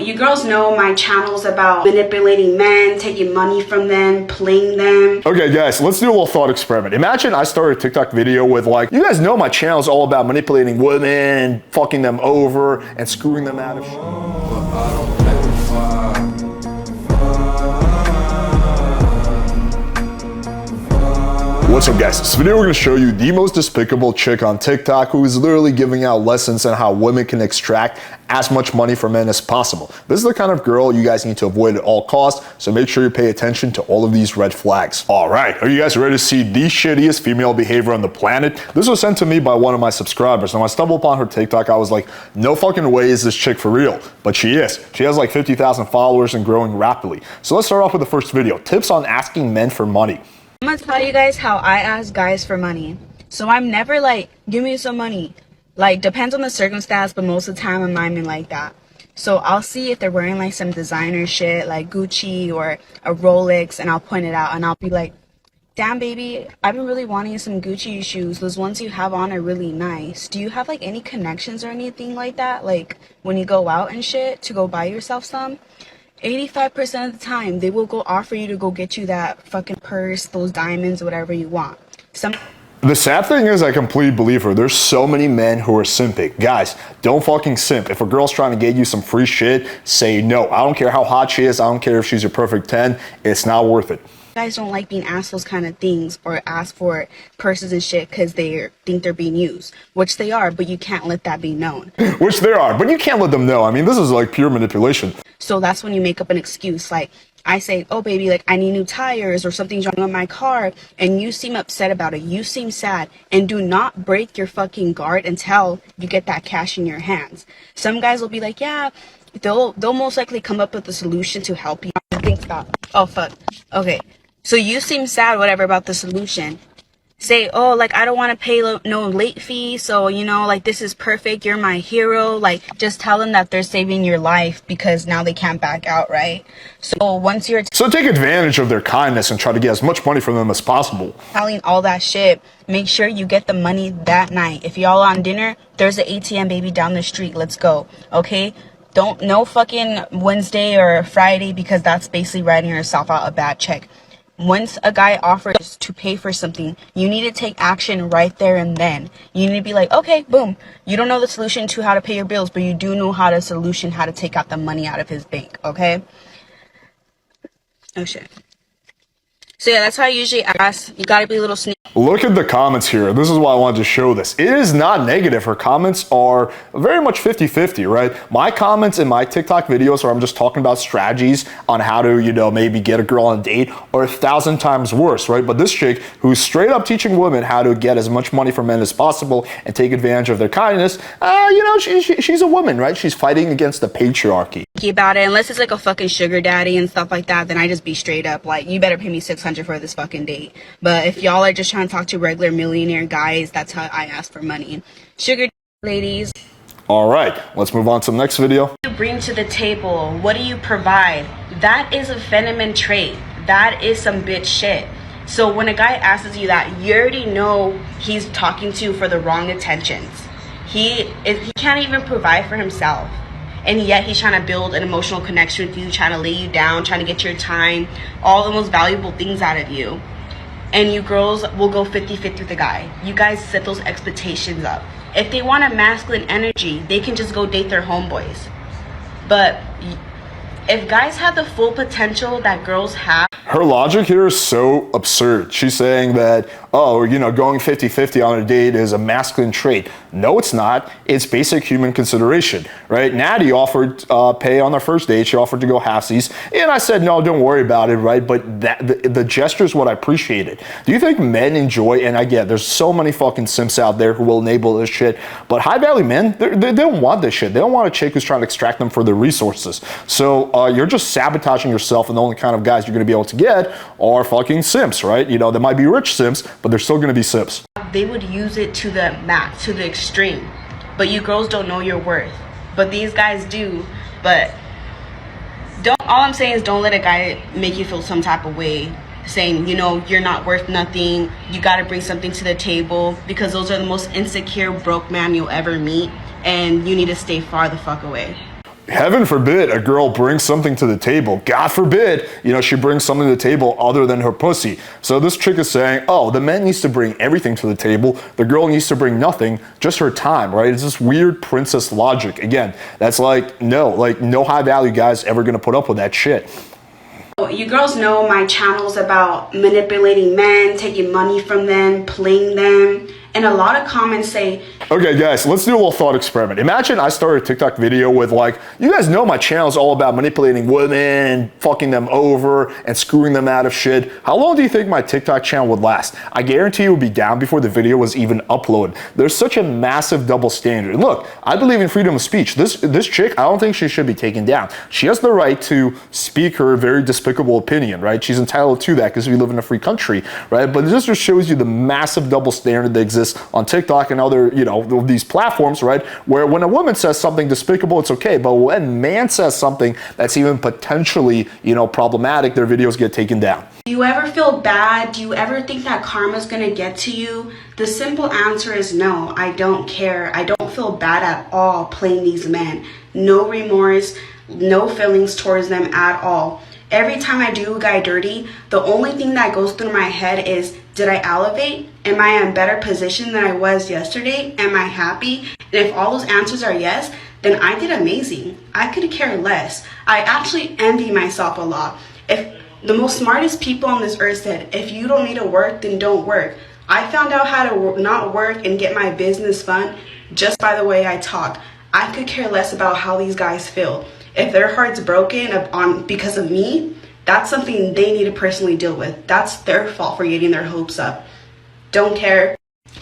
You girls know my channel's about manipulating men, taking money from them, playing them. Okay guys, let's do a little thought experiment. Imagine I started a TikTok video with like, you guys know my channel is all about manipulating women, fucking them over, and screwing them out of shit. What's up guys, this video we're going to show you the most despicable chick on TikTok who is literally giving out lessons on how women can extract as much money from men as possible. This is the kind of girl you guys need to avoid at all costs, so make sure you pay attention to all of these red flags. Alright, are you guys ready to see the shittiest female behavior on the planet? This was sent to me by one of my subscribers, and when I stumbled upon her TikTok, I was like, no fucking way is this chick for real. But she is. She has like 50,000 followers and growing rapidly. So let's start off with the first video, tips on asking men for money. I'm gonna tell you guys how I ask guys for money. So I'm never like, give me some money. Like, depends on the circumstance, but most of the time I'm not even like that. So I'll see if they're wearing like some designer shit, like Gucci or a Rolex, and I'll point it out and I'll be like, damn baby, I've been really wanting some Gucci shoes. Those ones you have on are really nice. Do you have like any connections or anything like that? Like when you go out and shit to go buy yourself some? 85% of the time, they will go offer you to go get you that fucking purse, those diamonds, whatever you want. The sad thing is I completely believe her. There's so many men who are simping. Guys, don't fucking simp. If a girl's trying to get you some free shit, say no. I don't care how hot she is. I don't care if she's your perfect 10. It's not worth it. Guys don't like being asked those kind of things or ask for purses and shit because they think they're being used, which they are, but you can't let that be known. Which they are, but you can't let them know. I mean, this is like pure manipulation. So that's when you make up an excuse. Like I say, oh baby, like I need new tires or something's wrong with my car, and you seem upset about it. You seem sad, and do not break your fucking guard until you get that cash in your hands. Some guys will be like, yeah, they'll most likely come up with a solution to help you. Think about, oh fuck, okay. So you seem sad, whatever, about the solution. Say, oh, like, I don't want to pay no late fee, so, you know, like, this is perfect, you're my hero. Like, just tell them that they're saving your life because now they can't back out, right? So once you're... So take advantage of their kindness and try to get as much money from them as possible. Telling all that shit, make sure you get the money that night. If y'all on dinner, there's an ATM, baby, down the street. Let's go, okay? No fucking Wednesday or Friday, because that's basically writing yourself out a bad check. Once a guy offers to pay for something, you need to take action right there and then. You need to be like, okay, boom. You don't know the solution to how to pay your bills, but you do know how to take out the money out of his bank, okay? Oh, shit. So yeah, that's how I usually ask. You gotta be a little sneaky. Look at the comments here. This is why I wanted to show this. It is not negative. Her comments are very much 50-50, right? My comments in my TikTok videos where I'm just talking about strategies on how to, you know, maybe get a girl on a date are 1,000 times worse, right? But this chick who's straight up teaching women how to get as much money from men as possible and take advantage of their kindness, you know, she's a woman, right? She's fighting against the patriarchy. About it, unless it's like a fucking sugar daddy and stuff like that, then I just be straight up like, you better pay me $600 for this fucking date. But if y'all are just trying to talk to regular millionaire guys, that's how I ask for money. Sugar ladies. All right, let's move on to the next video. What do you bring to the table? What do you provide? That is a feminine trait. That is some bitch shit. So when a guy asks you that, you already know he's talking to you for the wrong intentions. He can't even provide for himself. And yet he's trying to build an emotional connection with you, trying to lay you down, trying to get your time, all the most valuable things out of you. And you girls will go 50-50 with the guy. You guys set those expectations up. If they want a masculine energy, they can just go date their homeboys. But if guys have the full potential that girls have... Her logic here is so absurd. She's saying that, oh, you know, going 50-50 on a date is a masculine trait. No, it's not. It's basic human consideration, right? Natty offered pay on their first date. She offered to go halfsies. And I said, no, don't worry about it, right? But the gesture is what I appreciated. Do you think men enjoy, and I get there's so many fucking simps out there who will enable this shit, but high-value men, they don't want this shit. They don't want a chick who's trying to extract them for their resources. So you're just sabotaging yourself, and the only kind of guys you're going to be able to get are fucking simps, right? You know, they might be rich simps, but they're still going to be simps. They would use it to the max, to the extreme. But you girls don't know your worth. But these guys do. But all I'm saying is don't let a guy make you feel some type of way, saying, you know, you're not worth nothing, you got to bring something to the table, because those are the most insecure broke man you'll ever meet, and you need to stay far the fuck away. heaven forbid a girl brings something to the table. God forbid, she brings something to the table other than her pussy. So this chick is saying, oh, the man needs to bring everything to the table. The girl needs to bring nothing, just her time, right? It's this weird princess logic. Again, that's no high value guy's ever gonna put up with that shit. You girls know my channel's about manipulating men, taking money from them, playing them, and a lot of comments say, okay guys, let's do a little thought experiment. Imagine I started a TikTok video with you guys know my channel is all about manipulating women, fucking them over, and screwing them out of shit. How long do you think my TikTok channel would last? I guarantee it would be down before the video was even uploaded. There's such a massive double standard. Look, I believe in freedom of speech. This chick, I don't think she should be taken down. She has the right to speak her very despicable opinion, right? She's entitled to that because we live in a free country, right? But this just shows you the massive double standard that exists on TikTok and other, these platforms, right? Where when a woman says something despicable, it's okay. But when a man says something that's even potentially, problematic, their videos get taken down. Do you ever feel bad? Do you ever think that karma's gonna get to you? The simple answer is no, I don't care. I don't feel bad at all playing these men. No remorse, no feelings towards them at all. Every time I do a guy dirty, the only thing that goes through my head is, did I elevate? Am I in a better position than I was yesterday? Am I happy? And if all those answers are yes, then I did amazing. I could care less. I actually envy myself a lot. If the most smartest people on this earth said, if you don't need to work, then don't work. I found out how to not work and get my business fund just by the way I talk. I could care less about how these guys feel. If their heart's broken because of me, that's something they need to personally deal with. That's their fault for getting their hopes up. Don't care.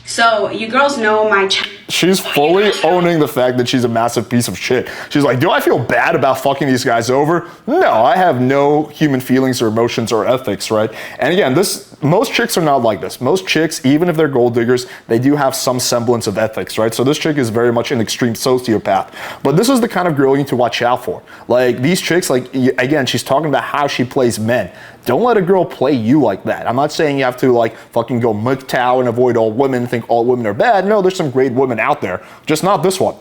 So you girls know my she's fully owning the fact that she's a massive piece of shit. She's like, do I feel bad about fucking these guys over? No, I have no human feelings or emotions or ethics, right? And again, most chicks are not like this. Most chicks, even if they're gold diggers, they do have some semblance of ethics, right? So this chick is very much an extreme sociopath. But this is the kind of girl you need to watch out for. These chicks, again, she's talking about how she plays men. Don't let a girl play you like that. I'm not saying you have to fucking go MGTOW and avoid all women, think all women are bad. No, there's some great women out there, just not this one.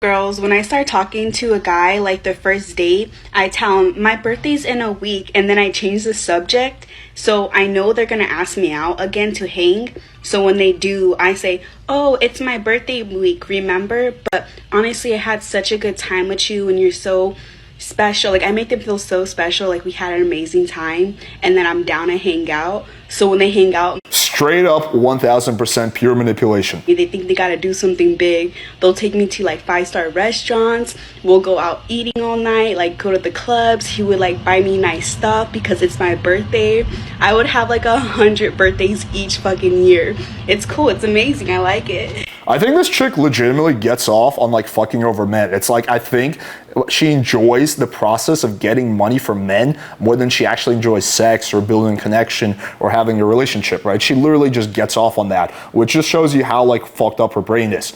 Girls, when I start talking to a guy the first date, I tell him my birthday's in a week, and then I change the subject so I know they're gonna ask me out again to hang. So when they do, I say, oh, it's my birthday week, remember? But honestly, I had such a good time with you and you're so special. I make them feel so special, we had an amazing time, and then I'm down to hang out. So when they hang out, straight up 1000% pure manipulation. They think they gotta do something big. They'll take me to 5-star restaurants. We'll go out eating all night, go to the clubs. He would buy me nice stuff because it's my birthday. I would have 100 birthdays each fucking year. It's cool, it's amazing, I like it. I think this chick legitimately gets off on fucking over men. It's I think she enjoys the process of getting money from men more than she actually enjoys sex or building connection or having a relationship, right? She literally just gets off on that, which just shows you how fucked up her brain is.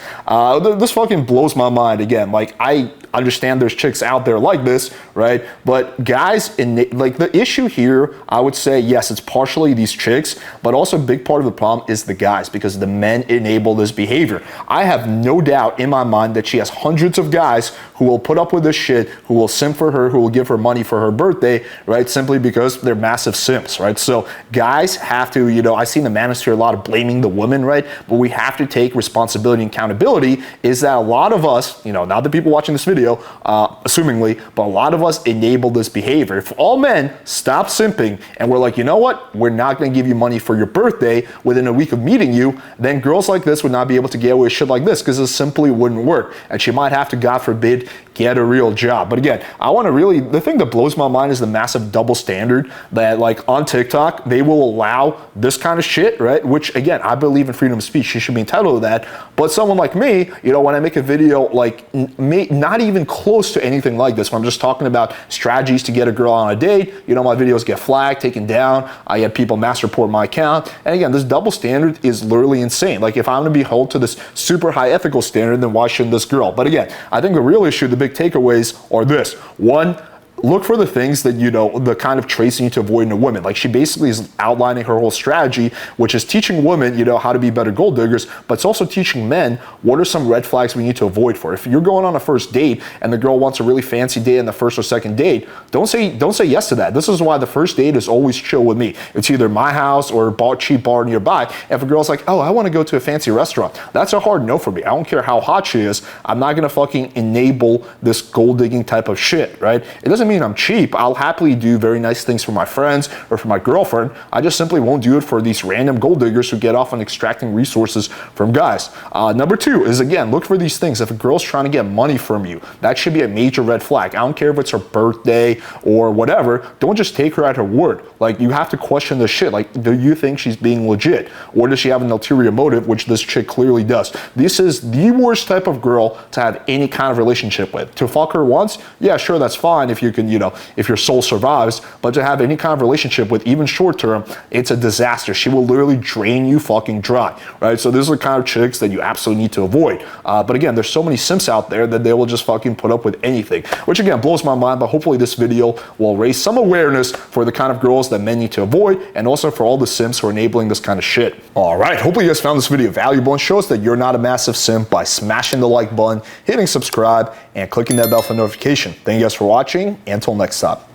This fucking blows my mind. Again, I understand there's chicks out there like this, right? But guys, the issue here, I would say, yes, it's partially these chicks, but also a big part of the problem is the guys, because the men enable this behavior. I have no doubt in my mind that she has hundreds of guys who will put up with this shit, who will simp for her, who will give her money for her birthday, right? Simply because they're massive simps, right? So guys have to, I see in the manosphere a lot of blaming the women, right? But we have to take responsibility and accountability, is that a lot of us, not the people watching this video, assumingly, but a lot of us enable this behavior. If all men stop simping and we're like, you know what, we're not going to give you money for your birthday within a week of meeting you, then girls like this would not be able to get away with shit like this, because it simply wouldn't work. And she might have to, God forbid, get a real job. But again, the thing that blows my mind is the massive double standard that on TikTok, they will allow this kind of shit, right? Which again, I believe in freedom of speech. She should be entitled to that. But someone like me, when I make a video not even close to anything like this, when I'm just talking about strategies to get a girl on a date, my videos get flagged, taken down. I have people mass report my account. And again, this double standard is literally insane. If I'm going to be held to this super high ethical standard, then why shouldn't this girl? But again, I think the real issue, the big takeaways are this. One, look for the things that, you know, the kind of traits you need to avoid in a woman. Like, she basically is outlining her whole strategy, which is teaching women, you know, how to be better gold diggers, but it's also teaching men what are some red flags we need to avoid for. If you're going on a first date and the girl wants a really fancy date in the first or second date, don't say yes to that. This is why the first date is always chill with me. It's either my house or a cheap bar nearby. If a girl's like, oh, I want to go to a fancy restaurant, that's a hard no for me. I don't care how hot she is. I'm not gonna fucking enable this gold digging type of shit, right? It doesn't mean I'm cheap. I'll happily do very nice things for my friends or for my girlfriend. I just simply won't do it for these random gold diggers who get off on extracting resources from guys. Number two is, again, look for these things. If a girl's trying to get money from you, that should be a major red flag. I don't care if it's her birthday or whatever. Don't just take her at her word. Like, you have to question this shit. Like, do you think she's being legit? Or does she have an ulterior motive, which this chick clearly does? This is the worst type of girl to have any kind of relationship with. To fuck her once, yeah, sure, that's fine if you can, you know, if your soul survives, but to have any kind of relationship with, even short term, it's a disaster. She will literally drain you fucking dry, right? So these are the kind of chicks that you absolutely need to avoid. But again, there's so many simps out there that they will just fucking put up with anything, which again blows my mind, but hopefully this video will raise some awareness for the kind of girls that men need to avoid, and also for all the simps who are enabling this kind of shit. All right, hopefully you guys found this video valuable and show us that you're not a massive simp by smashing the like button, hitting subscribe, and clicking that bell for notification. Thank you guys for watching, and until next time.